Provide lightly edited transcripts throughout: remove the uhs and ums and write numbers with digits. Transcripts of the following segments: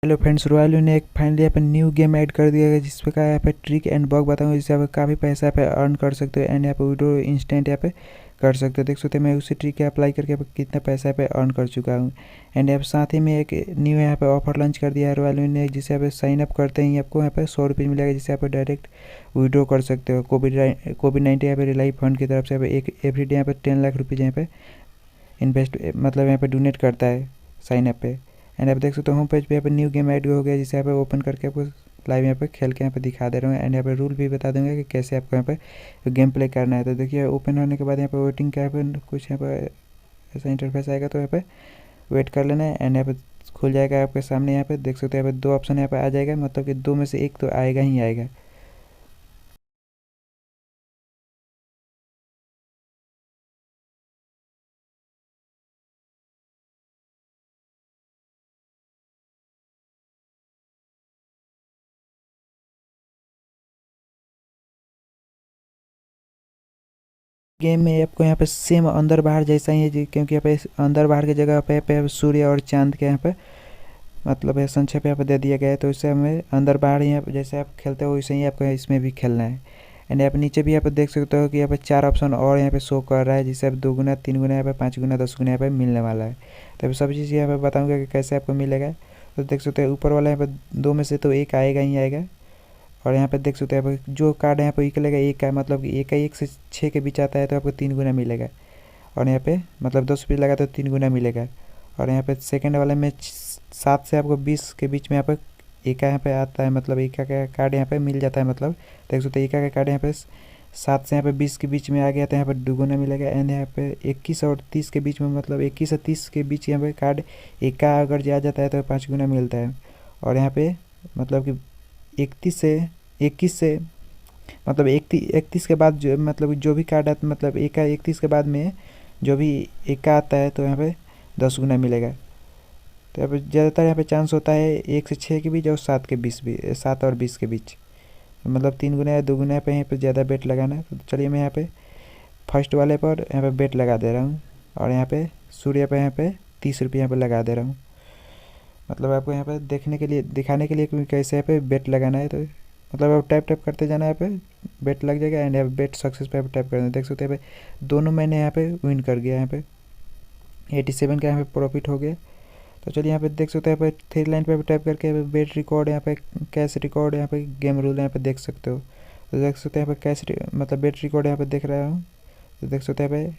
Hello friends, royal ने एक finally यहाँ पे न्यू गेम ऐड कर दिया है जिसपे का यहाँ पे ट्रिक एंड बग बताऊंगा जिससे आप काफ़ी पैसा यहाँ पे अर्न कर सकते हो एंड यहाँ पे विड्रॉ इंस्टेंट यहाँ पे कर सकते हो। देख सकते हो मैं उसी ट्रिक के अप्लाई करके यहाँ पे कितना पैसा यहाँ पे अर्न कर चुका हूँ। एंड यहाँ पे साथ ही में एक न्यू यहाँ पे ऑफर लॉन्च कर दिया है रॉयल ने जिससे यहाँ पे साइन अप करते ही आपको यहाँ पे 100 रुपये मिलेगा जिससे आप डायरेक्ट विड्रॉ कर सकते हो। कोविड-19 यहाँ पे रिलाइफ फंड की तरफ से यहाँ पे एक एवरीडे यहाँ पे 10 लाख रुपीज़ यहाँ पे इन्वेस्ट मतलब यहाँ पे डोनेट करता है साइन अप पे। एंड आप देख सकते हो होम पेज पे यहाँ पे न्यू गेम ऐड हो गया जिसे यहाँ पे ओपन करके आपको लाइव यहाँ पे खेल के यहाँ पे दिखा दे रहा हूँ। एंड यहाँ पे रूल भी बता दूंगा कि कैसे आपको यहाँ पे गेम प्ले करना है। तो देखिए ओपन होने के बाद यहाँ पे वेटिंग का यहाँ पे कुछ यहाँ पे ऐसा इंटरफेस आएगा तो यहाँ पे वेट कर लेना है। एंड यहाँ पे खुल जाएगा आपके सामने। यहाँ पे देख सकते हो यहाँ पे दो ऑप्शन यहाँ पे आ जाएगा, मतलब कि दो में से एक तो आएगा ही आएगा। गेम में आपको यहाँ पे सेम अंदर बाहर जैसा ही है क्योंकि यहाँ पे अंदर बाहर की जगह पे सूर्य और चांद के यहाँ पे मतलब है संक्षेप यहाँ पे दे दिया गया है। तो इससे हमें अंदर बाहर यहाँ पे जैसे आप खेलते हो वैसे ही आपको इसमें भी खेलना है। एंड यहाँ पे नीचे भी यहाँ पे देख सकते हो कि यहाँ पे 4 ऑप्शन और यहाँ पे शो कर रहा है जिससे आप 2 गुना 3 गुना यहाँ पे 5 गुना 10 गुना यहाँ पे मिलने वाला है। तो अभी सब चीज़ यहाँ पे बताऊँगा कि कैसे आपको मिलेगा। तो देख सकते हो ऊपर वाला यहाँ पे दो में से तो एक आएगा ही आएगा। और यहाँ पे देख सकते हैं यहाँ पे जो कार्ड यहाँ पे निकलेगा एक का मतलब कि एक का 1 से 6 के बीच आता है तो आपको 3 गुना मिलेगा। और यहाँ पे मतलब 10 रुपये लगा तो 3 गुना मिलेगा। और यहाँ पे सेकंड वाले में 7 से आपको 20 के बीच में यहाँ पे एक का यहाँ पे आता है, मतलब एक का कार्ड यहाँ पे मिल जाता है। मतलब देख सकते हैं एक का कार्ड यहाँ पे 7 से यहाँ पे 20 के बीच में आ गया तो यहाँ पर 2 गुना मिलेगा। एंड यहाँ पे 21 और 30 के बीच में मतलब 21 और 30 के बीच यहाँ पे कार्ड एक का अगर जा जाता है तो 5 गुना मिलता है। और यहाँ पे मतलब कि 31 से 21 से मतलब 31 के बाद जो मतलब जो भी कार्ड आता मतलब एक का 31 के बाद में जो भी एक का आता है तो यहाँ पे 10 गुना मिलेगा। तो यहाँ पे ज़्यादातर यहाँ पे चांस होता है 1 से 6 के बीच और 7 के 20 भी 7 और 20 के बीच, मतलब 3 गुना या 2 गुना पे यहाँ पे ज़्यादा बेट लगाना है। तो चलिए मैं यहाँ पे फर्स्ट वाले पर यहाँ पे बेट लगा दे रहा हूँ और यहाँ पे सूर्य पे यहाँ पे 30 रुपये यहाँ पे लगा दे रहा हूँ। मतलब आपको यहाँ पे देखने के लिए दिखाने के लिए कि कैसे यहाँ पे बेट लगाना है। तो मतलब आप टैप टैप करते जाना है, यहाँ पे बेट लग जाएगा। एंड यहाँ पे बेट सक्सेस पे टैप करना है। देख सकते हैं यहाँ पे दोनों मैंने यहाँ पे विन कर गया। यहाँ पे 87 का यहाँ पे प्रॉफिट हो गया। तो चलिए यहाँ पे देख सकते हैं यहाँ पे थ्री लाइन पे टैप करके यहाँ पे बेट रिकॉर्ड यहाँ पे कैश रिकॉर्ड यहाँ पे गेम रूल यहाँ पे देख सकते हो। तो देख सकते हैं यहाँ पे कैश मतलब बेट रिकॉर्ड यहाँ पे देख रहा हूँ। तो देख सकते हैं यहाँ पे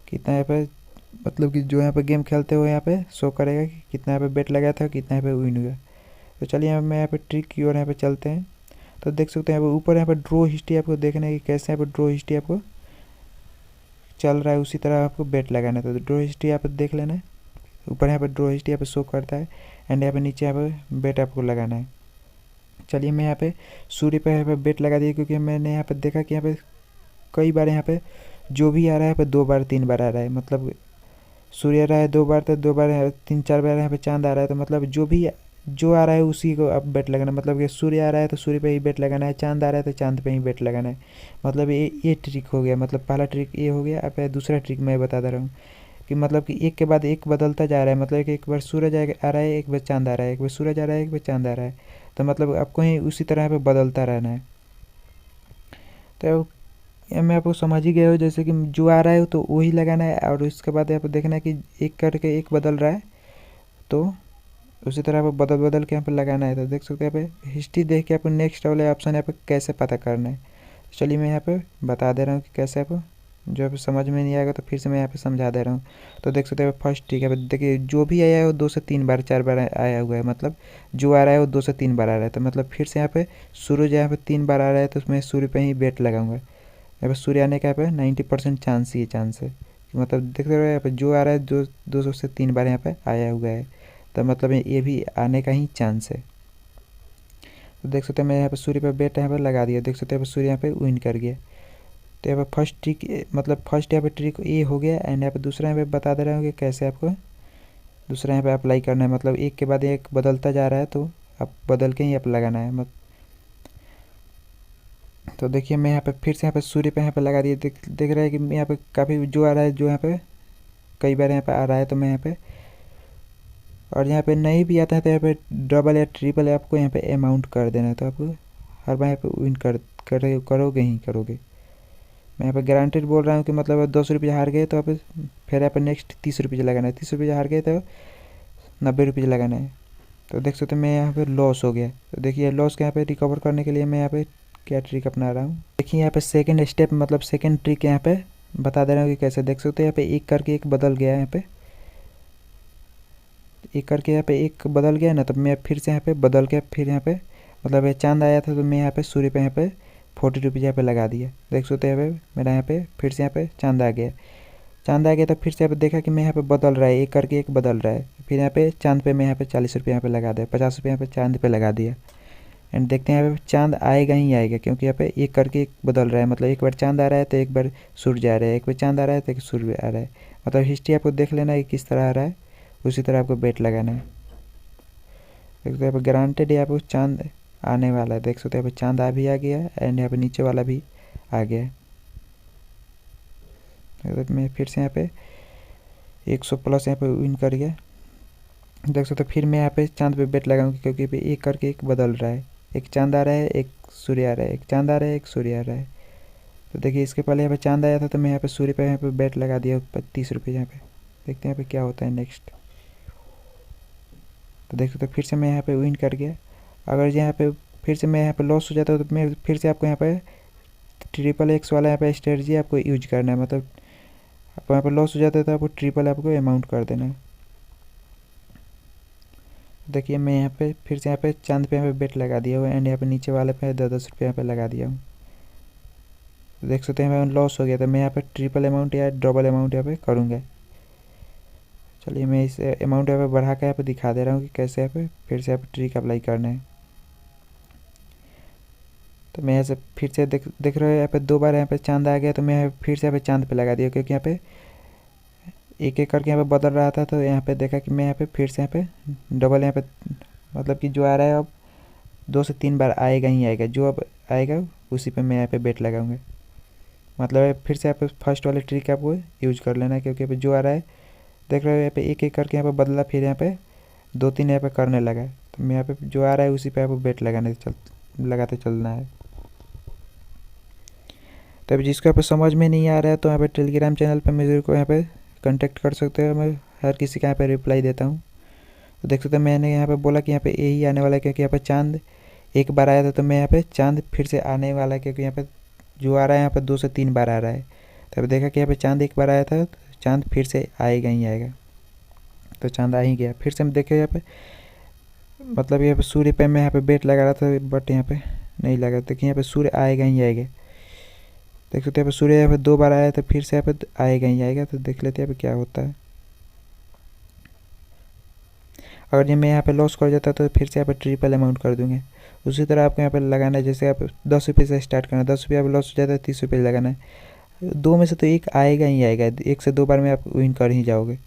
कितना यहाँ पे मतलब कि जो यहाँ पे गेम खेलते हो यहाँ पे शो करेगा कि कितना यहाँ पे बेट लगाया था कितना यहाँ पे विन हुआ। तो चलिए यहाँ पे ट्रिक की ओर यहाँ पे चलते हैं। तो देख सकते हैं यहाँ पे ऊपर यहाँ पे ड्रॉ हिस्ट्री आपको देखना है कि कैसे यहाँ पे ड्रॉ हिस्ट्री आपको चल रहा है, उसी तरह आपको बेट लगाना है। तो ड्रॉ हिस्ट्री यहाँ पे देख लेना है। ऊपर यहाँ पे ड्रॉ हिस्ट्री यहाँ पे शो करता है। एंड यहाँ पे नीचे यहाँ पे बेट आपको लगाना है। चलिए मैं यहाँ पे सूर्य पे यहाँ पे बेट लगा दिया क्योंकि मैंने यहाँ पे देखा कि यहाँ पे कई बार यहाँ पे जो भी आ रहा है यहाँ पे 2 बार 3 बार आ रहा है। मतलब सूर्य आ रहा है 2 बार तो 2 बार 3 4 बार यहाँ पे चांद आ रहा है। तो मतलब जो आ रहा है उसी को आप बेट लगाना, मतलब कि सूर्य आ रहा है तो सूर्य पे ही बेट लगाना है, चांद आ रहा है तो चांद पे ही बेट लगाना है। मतलब ये ट्रिक हो गया, मतलब पहला ट्रिक ये हो गया। अब दूसरा ट्रिक मैं बता दे रहा हूँ कि मतलब कि एक के बाद एक बदलता जा रहा है। मतलब कि एक बार सूरज आ रहा है एक बार चांद आ रहा है, एक बार सूरज आ रहा है एक बार चांद आ रहा है। तो मतलब आपको ही उसी तरह यहाँ पे बदलता रहना है। तो ये मैं आपको समझ ही गया हूँ, जैसे कि जो आ रहा है तो वही लगाना है और उसके बाद यहाँ पे देखना है कि एक करके एक बदल रहा है तो उसी तरह आपको बदल बदल के यहाँ पे लगाना है। तो देख सकते हैं यहाँ पे हिस्ट्री देख के आपको नेक्स्ट वाले ऑप्शन यहाँ पे कैसे पता करना है। चलिए मैं यहाँ पे बता दे रहा हूँ कि कैसे आपको जो आप समझ में नहीं आएगा तो फिर से मैं यहाँ पे समझा दे रहा हूँ। तो देख सकते हैं फर्स्ट ठीक है, देखिए जो भी आया है वो 2 से 3 बार 4 बार आया हुआ है। मतलब जो आ रहा है वो 2 से 3 बार आ रहा है। तो मतलब फिर से यहाँ पे सूरज यहाँ पे 3 बार आ रहा है तो उसमें सूर्य पे ही बेट लगाऊंगा। यहाँ पे सूर्य आने का यहाँ पे 90% चांस ही चांस है। मतलब देख रहे हो यहाँ पे जो आ रहा है 200 से 3 बार यहाँ पे आया हुआ है। तो मतलब ये भी आने का ही चांस है। तो देख सकते हैं मैं यहाँ पे सूर्य पे बेट यहाँ पे लगा दिया। देख सकते हैं यहाँ पे सूर्य यहाँ पे विन कर गया। तो यहाँ पे फर्स्ट ट्रिक मतलब फर्स्ट यहाँ पे ट्रिक ये हो गया। एंड यहाँ पे दूसरा यहाँ पे बता दे रहा हूँ कि कैसे आपको दूसरा यहाँ पे अप्लाई करना है। मतलब एक के बाद एक बदलता जा रहा है तो आप बदल के ही आप लगाना है। तो देखिए मैं यहाँ पे फिर से यहाँ पे सूर्य पे यहाँ पे लगा दिया। देख रहा है कि यहाँ पे काफ़ी जो आ रहा है जो यहाँ पे कई बार यहाँ पे आ रहा है। तो मैं यहाँ पे और यहाँ पे नहीं भी आता है तो यहाँ पे डबल या ट्रिपल आपको यहाँ पे अमाउंट कर देना है। तो आप हर बार यहाँ पे विन करोगे ही करोगे। मैं यहाँ पे गारंटेड बोल रहा हूँ कि मतलब 200 हार गए तो आप फिर यहाँ पे नेक्स्ट 30 लगाना है, 30 हार गए तो 90 लगाना है। तो देख सकते हो मैं यहाँ पे लॉस हो गया। तो देखिए लॉस के यहाँ पे रिकवर करने के लिए मैं यहाँ पे क्या ट्रिक अपना रहा हूँ। देखिए यहाँ पे सेकंड स्टेप मतलब सेकंड ट्रिक यहाँ पे बता दे रहा हूँ कि कैसे। देख सकते हो यहाँ पे एक करके एक बदल गया है, यहाँ पे एक करके यहाँ पे एक बदल गया ना। तो मैं फिर से यहाँ पे बदल के फिर यहाँ पे मतलब चांद आया था तो मैं यहाँ पे सूर्य पे यहाँ पे 40 यहाँ पे लगा दिया। देख सकते हैं यहाँ पे मेरा यहाँ पे फिर से यहाँ पे चांद आ गया। चांद आ गया तो फिर से यहाँ पे देखा कि मैं यहाँ पे बदल रहा है, एक करके एक बदल रहा है। फिर यहाँ पे चांद पे मैं यहाँ पे 40 यहाँ पे लगा दिया, 50 यहाँ पे चांद पे लगा दिया। एंड देखते हैं यहाँ पे चांद आएगा ही आएगा, क्योंकि यहाँ पे एक करके एक बदल रहा है। मतलब एक बार चांद आ रहा है तो एक बार सूर्य आ रहा है, एक बार चांद आ रहा है तो एक सूर्य आ रहा है। मतलब हिस्ट्री आपको देख लेना है किस तरह आ रहा है, उसी तरह आपको बेट लगाना है। देखते यहाँ पे गारंटेड है आपको चांद आने वाला है। देख सकते हैं यहाँ पे चांद आ भी आ गया एंड यहाँ पे नीचे वाला भी आ गया है। मैं फिर से यहाँ पे 100+ यहाँ पे विन कर गया। देख सकते फिर मैं यहाँ पे चांद पे बेट लगाऊंगी, क्योंकि एक करके एक बदल रहा है। एक चांद आ रहा है, एक सूर्य आ रहा है, एक चांद आ रहा है, एक सूर्य आ रहा है। तो देखिए इसके पहले यहाँ पे चांद आया था तो मैं यहाँ पे सूर्य पे यहाँ पे बेट लगा दिया 30 यहाँ पे। देखते हैं यहाँ पे क्या होता है नेक्स्ट। तो देख सकते फिर से मैं यहाँ पे विन कर गया। अगर यहाँ पे फिर से मैं यहाँ पे लॉस हो जाता है तो मैं फिर से आपको यहाँ पे XXX वाला यहाँ पे स्ट्रेटजी आपको यूज करना है। मतलब आपको यहाँ पे लॉस हो जाता है तो आपको ट्रिपल आपको अमाउंट कर देना है। देखिए मैं यहाँ पे फिर से यहाँ पे चांद पे यहाँ पे बेट लगा दिया हुआ है एंड यहाँ पे नीचे वाले पे 10-10 रुपये यहाँ पे लगा दिया हूँ। देख सकते हैं मैं लॉस हो गया था। मैं यहाँ पे ट्रिपल अमाउंट या डबल अमाउंट यहाँ पे करूँगा। चलिए मैं इस अमाउंट यहाँ पे बढ़ा कर यहाँ पे दिखा दे रहा हूँ कि कैसे यहाँ पे फिर से यहाँ पे ट्रिक अप्लाई करना है। तो मैं यहाँ से फिर से देख रहे हो यहाँ पे 2 बार यहाँ पे चांद आ गया तो मैं फिर से यहाँ पे चांद पे लगा दिया, क्योंकि यहाँ पे एक एक करके यहाँ पे बदल रहा था। तो यहाँ पे देखा कि मैं यहाँ पे फिर से यहाँ पे डबल यहाँ पे मतलब कि जो आ रहा है अब 2 से 3 बार आएगा ही आएगा। जो अब आएगा उसी पे मैं यहाँ पे बेट लगाऊंगा। मतलब फिर से यहाँ पे फर्स्ट वाले ट्रिक आपको यूज कर लेना है, क्योंकि यहाँ पे जो आ रहा है देख रहे हो यहाँ पे एक एक करके यहाँ पे बदला, फिर यहाँ पे 2-3 यहाँ पे करने लगा। तो मैं यहाँ पे जो आ रहा है उसी पे आपको बेट लगाते चलना है। तो अभी जिसको यहाँ पे समझ में नहीं आ रहा है तो यहाँ पे टेलीग्राम चैनल पे मेरे को यहाँ पे कांटेक्ट कर सकते हो। मैं हर किसी का यहाँ पे रिप्लाई देता हूँ। तो देख सकते हैं मैंने यहाँ पे बोला कि यहाँ पे यही आने वाला है, क्योंकि यहाँ पे चांद एक बार आया था तो मैं यहाँ पे चांद फिर से आने वाला है, क्योंकि यहाँ पे जो आ रहा है यहाँ पे 2 से 3 बार आ रहा है। तो अभी देखा कि यहाँ पे चांद एक बार आया था तो चांद फिर से आएगा ही आएगा। तो चांद आ ही गया। फिर से हम देखे यहाँ पे मतलब यहाँ पे सूर्य पे मैं यहाँ पे बेट लगा रहा था बट यहाँ पे नहीं लगा। देखिए यहाँ पे सूर्य आएगा ही आएगा। देख सकते हैं यहाँ पे सूर्य यहाँ पे 2 बार आया तो फिर से यहाँ पे आएगा ही आएगा। तो देख लेते हैं यहाँ पे क्या होता है। अगर ये मैं यहाँ पे लॉस कर जाता तो फिर से यहाँ पे ट्रिपल अमाउंट कर दूंगा। उसी तरह आपको यहाँ पे लगाना है, जैसे आप 10 रुपये से स्टार्ट करना है, 10 रुपये आप लॉस हो जाता है 30 रुपये लगाना है। 2 में से तो एक आएगा ही आएगा, 1 से 2 बार में आप विन कर ही जाओगे।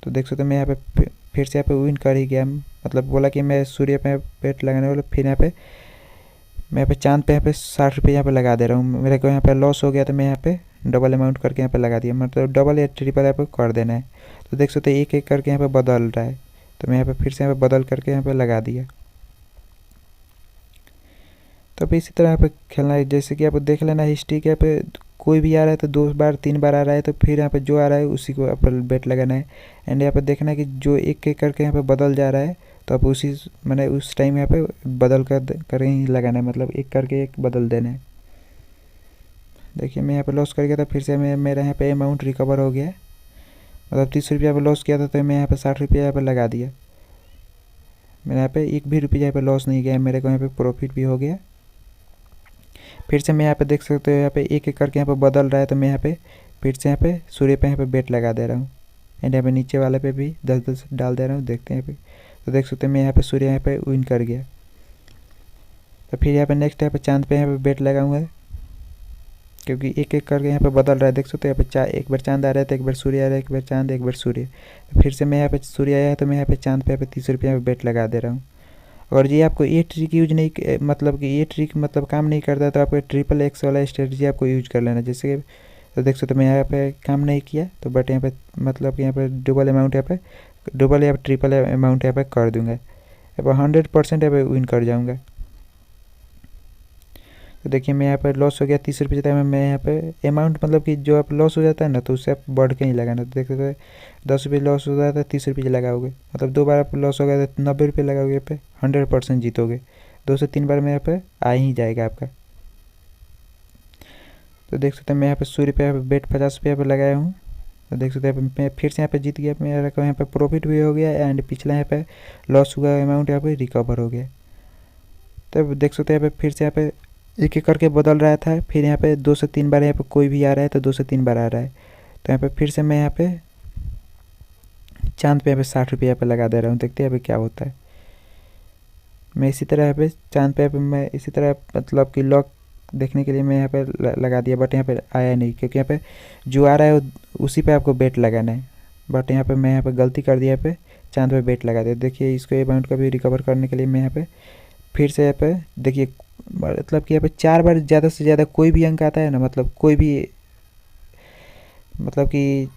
तो देख सकते हैं मैं यहाँ पे फिर से यहाँ पे विन कर ही गया। मतलब बोला कि मैं सूर्य पे बेट लगाने वाला, फिर यहाँ पे मैं यहाँ पे चांद पे यहाँ पे 60 रुपये यहाँ पे लगा दे रहा हूँ। मेरे को यहाँ पे लॉस हो गया तो मैं यहाँ पे डबल अमाउंट करके यहाँ पे लगा दिया। मतलब डबल या ट्रिपल यहाँ पे कर देना है। तो देख सकते हैं एक एक करके यहाँ पे बदल रहा है। तो मैं यहाँ पे फिर से यहाँ पे बदल करके यहाँ पे लगा दिया। तो अब इसी तरह यहाँ पे खेलना है। जैसे कि आप देख लेना हिस्ट्री के यहाँ पे कोई भी आ रहा है तो 2 बार 3 बार आ रहा है तो फिर यहाँ पे जो आ रहा है उसी को आप बेट लगाना है। एंड यहाँ पे देखना है कि जो एक एक करके यहाँ पे बदल जा रहा है तो आप उसी मैंने उस टाइम यहाँ पे बदल कर ही लगाना है। मतलब एक करके एक बदल देना है। देखिए मैं यहाँ पे लॉस कर गया था, फिर से मेरा यहाँ पे अमाउंट रिकवर हो गया। मतलब 30 रुपये पे लॉस किया था तो मैं यहाँ पे 60 रुपये यहाँ पे लगा दिया। मेरे यहाँ पे 1 भी रुपये यहाँ पे लॉस नहीं गया, मेरे को यहाँ पे प्रॉफिट भी हो गया। फिर से मैं यहाँ पे देख सकते हो यहाँ पे एक एक करके यहाँ पे बदल रहा है। तो मैं यहाँ पे फिर से यहाँ पे सूर्य पे यहाँ पे बेट लगा दे रहा हूँ एंड यहाँ पे नीचे वाले पे भी 10-10 डाल दे रहा हूँ। देखते हैं यहाँ पे तो देख सकते हैं मैं यहाँ पे सूर्य यहाँ पे विन कर गया। तो फिर यहाँ पे नेक्स्ट यहाँ पे चांद पे यहाँ पे बेट लगाऊंगा, क्योंकि एक एक करके यहाँ पे बदल रहा है। देख सकते हैं यहाँ पे एक बार चांद आ रहा है तो एक बार सूर्य आ रहा है, एक बार चांद एक बार सूर्य। तो फिर से मैं यहाँ पे सूर्य आया है तो मैं यहाँ पे चांद पे यहाँ पे 30 रुपये यहाँ पे बेट लगा दे रहा हूँ। और ये आपको ये ट्रिक यूज नहीं मतलब कि ये ट्रिक मतलब काम नहीं करता तो आपको XXX वाला स्ट्रेटजी आपको यूज कर लेना। जैसे तो देख सकते मैं यहाँ पे काम नहीं किया तो बट यहाँ पे मतलब कि यहाँ पे डबल अमाउंट यहाँ पे डबल या ट्रिपल अमाउंट यहाँ पे कर दूंगा। यहाँ पर 100% यहाँ पे विन कर जाऊंगा। तो देखिए मैं यहाँ पर लॉस हो गया 30 रुपये जितना। मैं यहाँ पे अमाउंट मतलब कि जो आप लॉस हो जाता है ना तो उससे आप बढ़ के ही लगाना। तो देखते हो 10 रुपये लॉस हो जाता है 30 रुपये लगाओगे, मतलब 2 बार आप लॉस हो गया तो 90 रुपये लगाओगे। यहाँ पे 100% जीतोगे। 2 से 3 बार में यहाँ पे आ ही जाएगा आपका। तो देख सकते हैं मैं यहाँ पे 100 रुपये यहाँ पे बेट 50 रुपये यहाँ पे लगाया हूँ। तो देख सकते हैं मैं फिर से यहाँ पे जीत गया। मेरा को यहाँ पे प्रॉफिट भी हो गया एंड पिछला यहाँ पे लॉस हुआ अमाउंट यहाँ पे रिकवर हो गया। तब देख सकते हैं यहाँ पे फिर से यहाँ पे एक एक करके बदल रहा था। फिर यहाँ पे 2 से 3 बार यहाँ पे कोई भी आ रहा है तो 2 से 3 बार आ रहा है। तो यहाँ पे फिर से मैं यहाँ पे चांद पे यहाँ पे 60 रुपये यहाँ पे लगा दे रहा हूँ। देखते हैं यहाँ पे क्या होता है। मैं इसी तरह यहाँ पे चांद पे मैं इसी तरह मतलब कि लॉक देखने के लिए मैं यहाँ पे लगा दिया, बट यहाँ पे आया नहीं क्योंकि यहाँ पे जो आ रहा है उसी पे आपको बेट लगाना है। बट यहाँ पे मैं यहाँ पे गलती कर दिया, यहाँ पे चांद पे बेट लगा दिया। देखिए इसको अमाउंट का भी रिकवर करने के लिए मैं यहाँ पे फिर से यहाँ पे देखिए मतलब कि यहाँ पे 4 बार ज़्यादा से ज़्यादा कोई भी अंक आता है ना, मतलब कोई भी मतलब कि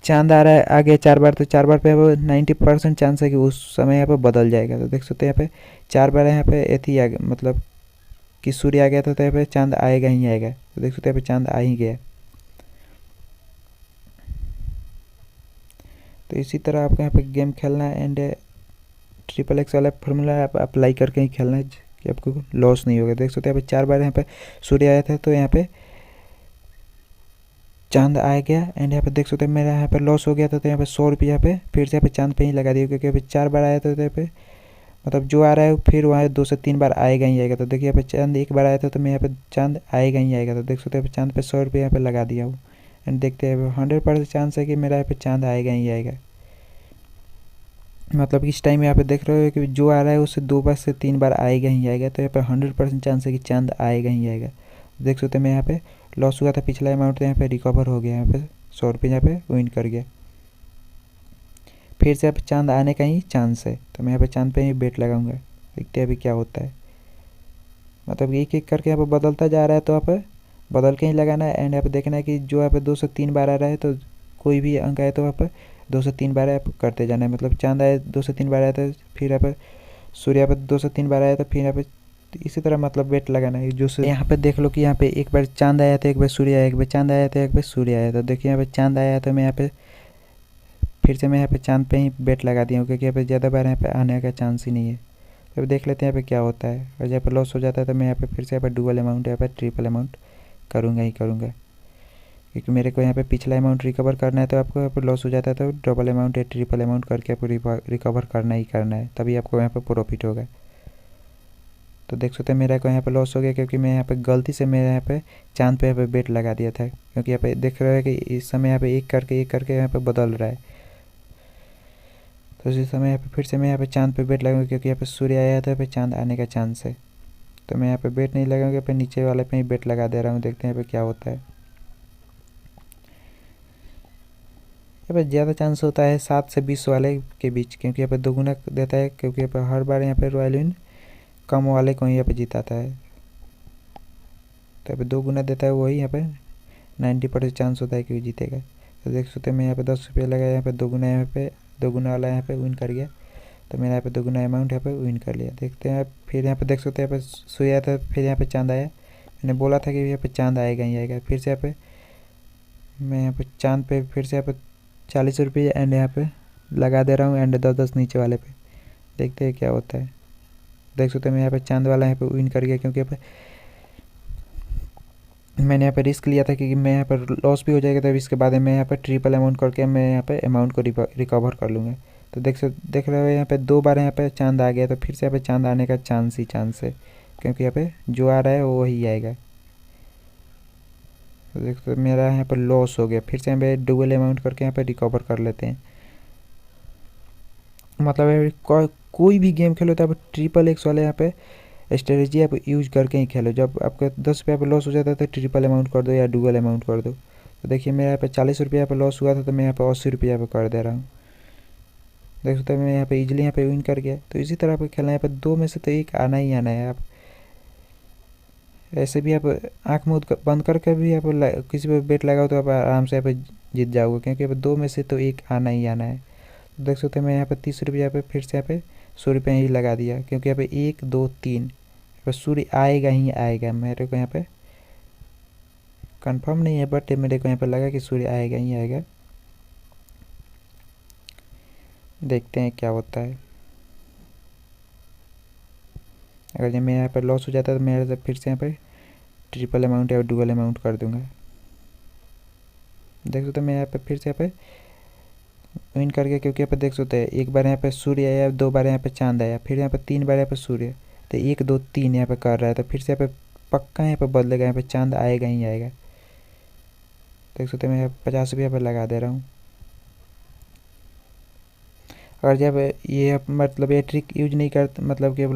चांद आ रहा है आ गया 4 बार, तो 4 बार पे वो 90% चांस है कि उस समय यहाँ पे बदल जाएगा। तो देख सकते हैं यहाँ पे 4 बार यहाँ पे एथी आ गया, मतलब कि सूर्य आ गया तो यहाँ पे चांद आएगा ही आएगा। तो देख सकते हैं यहाँ पे चांद आ ही गया। तो इसी तरह आपको यहाँ पे गेम खेलना है एंड ट्रिपल एक्स वाला फॉर्मूला आप अप्लाई करके ही खेलना है कि आपको लॉस नहीं होगा। देख सकते हैं यहाँ पे 4 बार यहाँ पे सूर्य आया था तो यहाँ पे चांद आ गया एंड यहाँ पे देख सकते हैं मेरा यहाँ पे लॉस हो गया था। तो यहाँ पे 100 रुपये यहाँ पे फिर से यहाँ पे चांद पे ही लगा दिया क्योंकि यहाँ पे 4 बार आया था। तो यहाँ पे मतलब जो आ रहा है फिर वहाँ 2 से 3 बार आएगा ही आएगा। तो देखिए यहाँ पे चांद एक बार आया था तो मैं यहाँ पे चांद आएगा ही आएगा। तो देख सकते हैं यहाँ पे चांद पे 100 रुपये यहाँ पे लगा दिया हूँ एंड देखते हैं 100% चांस है कि मेरा यहाँ पे चांद आएगा ही आएगा। मतलब इस टाइम यहाँ पे देख रहे हो कि जो आ रहा है उससे 2 बार से 3 बार आएगा ही आएगा। तो यहाँ पे 100% चांस है कि चांद आएगा ही आएगा। देख सकते हैं मैं यहाँ पे लॉस हुआ था पिछला अमाउंट, तो यहाँ पे रिकवर हो गया। यहाँ पे 100 रुपये यहाँ पे विन कर गया। फिर से यहाँ पे चांद आने का ही चांस है तो मैं यहाँ पे चांद पे ही बेट लगाऊंगा। देखते हैं अभी क्या होता है। मतलब एक एक करके यहाँ पे बदलता जा रहा है तो यहाँ पे बदल के ही लगाना है एंड यहाँ पे देखना है कि जो यहाँ पे 2 से 3 बार आ रहा है तो कोई भी अंक आए तो वहाँ पर 2 से 3 बार आप करते जाना है। मतलब चांद आए 2 से 3 बार आया था, फिर यहाँ पे सूर्य यहाँ पे 2 से 3 बार आया था, फिर यहाँ पे इसी तरह मतलब बेट लगाना है। जो यहाँ पे देख लो कि यहाँ पे एक बार चांद आया था, एक बार सूर्य आया, एक बार चांद आया था, एक बार सूर्य आया था। देखिए यहाँ पे चांद आया था, मैं यहाँ पे फिर से मैं यहाँ पे चांद पे ही बेट लगा दिया हूँ क्योंकि यहाँ पे ज़्यादा बार यहाँ पे आने का चांस ही नहीं है। तो देख लेते हैं यहाँ पे क्या होता है। और यहाँ पे लॉस हो जाता है तो मैं यहाँ पे फिर से यहाँ पे डबल अमाउंट यहाँ पे ट्रिपल अमाउंट करूँगा ही करूँगा क्योंकि मेरे को यहाँ पे पिछला अमाउंट रिकवर करना है। तो आपको यहाँ पर लॉस हो जाता है तो डबल अमाउंट या ट्रिपल अमाउंट करके आपको रिकवर करना ही करना है, तभी आपको यहाँ पर प्रॉफिट होगा। तो देख सकते हैं मेरा को यहाँ पे लॉस हो गया क्योंकि मैं यहाँ पे गलती से मेरे यहाँ पे चांद पे यहाँ पे बेट लगा दिया था। क्योंकि यहाँ पे देख रहे हो कि इस समय यहाँ पे एक करके यहाँ पे बदल रहा है। तो इसी समय यहाँ पे फिर से मैं यहाँ पे चांद पे बेट लगाऊंगा क्योंकि यहाँ पे सूर्य आया था, यहाँ पे चांद आने का चांस है। तो मैं यहाँ पे बेट नहीं लगाऊंगा, यहाँ पे नीचे वाले पे ही बेट लगा दे रहा हूँ। देखते हैं यहाँ पे क्या होता है। यहाँ पे ज़्यादा चांस होता है 7 से 20 वाले के बीच क्योंकि यहाँ पे दोगुना देता है। क्योंकि यहाँ पे हर बार यहाँ पे रॉयल विन कम वाले को ही यहाँ पे जिताता है। तो यहाँ पे 2 गुना देता है वही यहाँ पे 90% चांस होता है कि वो जीतेगा। तो देख सकते हैं मैं यहाँ पे 10 रुपये लगाया, यहाँ पे 2 गुना यहाँ पे 2 गुना वाला यहाँ पे विन कर गया। तो मैंने यहाँ पे 2 गुना अमाउंट यहाँ पे विन कर लिया। देखते हैं फिर यहाँ पे देख सकते हैं यहाँ पे सोया था, फिर यहाँ पे चांद आया। मैंने बोला था कि यहाँ पे चांद आएगा ही आएगा। फिर से यहाँ पे मैं यहाँ पे चांद पे फिर से यहाँ पे 40 रुपये एंड यहाँ पे लगा दे रहा हूँ एंड 10 नीचे वाले पे। देखते हैं क्या होता है। देख सकते हैं मैं यहाँ पे चांद वाला यहाँ पे विन कर गया क्योंकि यहाँ पे मैंने यहाँ पे रिस्क लिया था क्योंकि मैं यहाँ पर लॉस भी हो जाएगा। तब इसके बाद मैं यहाँ पर ट्रिपल अमाउंट करके मैं यहाँ पे अमाउंट को रिकवर कर लूँगा। तो देख रहे हो यहाँ पे 2 बार यहाँ पे चांद आ गया। तो फिर से यहाँ पे चांद आने का चांस ही चांस है क्योंकि यहाँ पे जो आ रहा है वो वही आएगा। तो देख सकते मेरा यहाँ पर लॉस हो गया। फिर से यहाँ पे डबल अमाउंट करके यहाँ पे रिकवर कर लेते हैं। मतलब कोई भी गेम खेलो तो आप ट्रिपल एक्स वाले यहाँ पे स्ट्रेटजी आप यूज करके ही खेलो। जब आपका 10 रुपये पे लॉस हो जाता है तो ट्रिपल अमाउंट कर दो या डबल अमाउंट कर दो। तो देखिए मेरे यहाँ पे 40 रुपये पे लॉस हुआ था तो मैं यहाँ पे 80 रुपये यहाँ पे कर दे रहा हूँ। देख सकते हैं मैं यहाँ पे इजीली यहाँ पे विन कर गया। तो इसी तरह आपको खेलना है। यहाँ पे 2 में से तो एक आना ही आना है। आप ऐसे भी आप आँख मुँह बंद करके भी आप किसी पे बेट लगाओ तो आप आराम से यहाँ पे जीत जाओगे क्योंकि यहाँ पे 2 में से तो एक आना ही आना है। देख सकते हैं मैं यहाँ पे 30 रुपये यहाँ पे फिर से यहाँ पे 100 रुपये ही लगा दिया, क्योंकि यहाँ पे 1 2 3 यहाँ पे सूर्य आएगा ही आएगा। मेरे को यहाँ पे कंफर्म नहीं है, बट मेरे को यहाँ पे लगा कि सूर्य आएगा ही आएगा। देखते हैं क्या होता है। अगर जब मैं यहाँ पर लॉस हो जाता है तो मैं फिर से यहाँ पे ट्रिपल अमाउंट या डबल अमाउंट कर दूंगा। देख सकते हैं मैं यहाँ पे फिर से यहाँ पे विन कर गया, क्योंकि यहाँ पे देख सकते हैं एक बार यहाँ पे सूर्य आया, 2 बार यहाँ पे चांद आया, फिर यहाँ पे 3 बार यहाँ पे सूर्य, तो 1 2 3 यहाँ पे कर रहा है, तो फिर से यहाँ पे पक्का यहाँ पे बदलेगा, यहाँ पे चांद आएगा ही आएगा। देख सकते हैं मैं यहाँ पे 50 रुपये यहाँ पे लगा दे रहा हूँ। और जब ये मतलब ये ट्रिक यूज नहीं कर, मतलब कि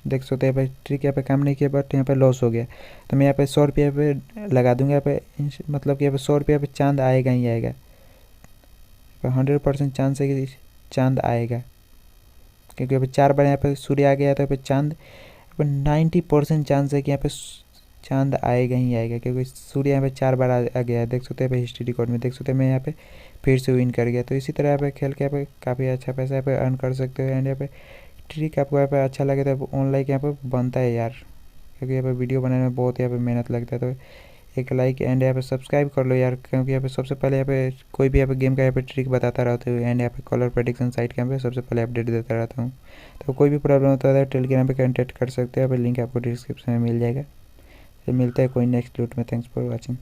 देख सकते हैं भाई ट्रिक यहाँ पे काम नहीं किया, बट यहाँ पे लॉस हो गया, तो मैं यहाँ पे 100 रुपये पे लगा दूंगा यहाँ पे, मतलब कि यहाँ पे 100 रुपये पे चांद आएगा ही आएगा। 100% चांस है कि चांद आएगा, क्योंकि यहाँ पे 4 बार यहाँ पे सूर्य आ गया, तो यहाँ पे चांद 90% चांस है कि यहाँ पे चांद आएगा ही आएगा, क्योंकि सूर्य यहाँ पे 4 बार आ गया है। देख सकते हैं हिस्ट्री रिकॉर्ड में, देख सकते हैं मैं यहाँ पे फिर से विन कर गया। तो इसी तरह यहाँ पे खेल के यहाँ पे काफ़ी अच्छा पैसा यहाँ पे अर्न कर सकते हो। एंड यहाँ पे ट्रिक आपको यहाँ पे अच्छा लगे तो ऑनलाइन यहाँ पे बनता है यार, क्योंकि यहाँ पे वीडियो बनाने में बहुत यहाँ पे मेहनत लगता है। तो एक लाइक एंड यहाँ पे सब्सक्राइब कर लो यार, क्योंकि यहाँ पे सबसे पहले यहाँ पे कोई भी यहाँ पे गेम का यहाँ पे ट्रिक बताता रहता हूँ। एंड यहाँ पे कलर प्रेडिक्शन साइट के यहाँ पे सबसे पहले अपडेट देता रहता हूँ। तो कोई भी प्रॉब्लम होता है टेलीग्राम पे कॉन्टैक्ट कर सकते हैं, यहाँ पे लिंक आपको डिस्क्रिप्शन में मिल जाएगा। तो मिलता है कोई नेक्स्ट वीडियो में। Thanks for watching.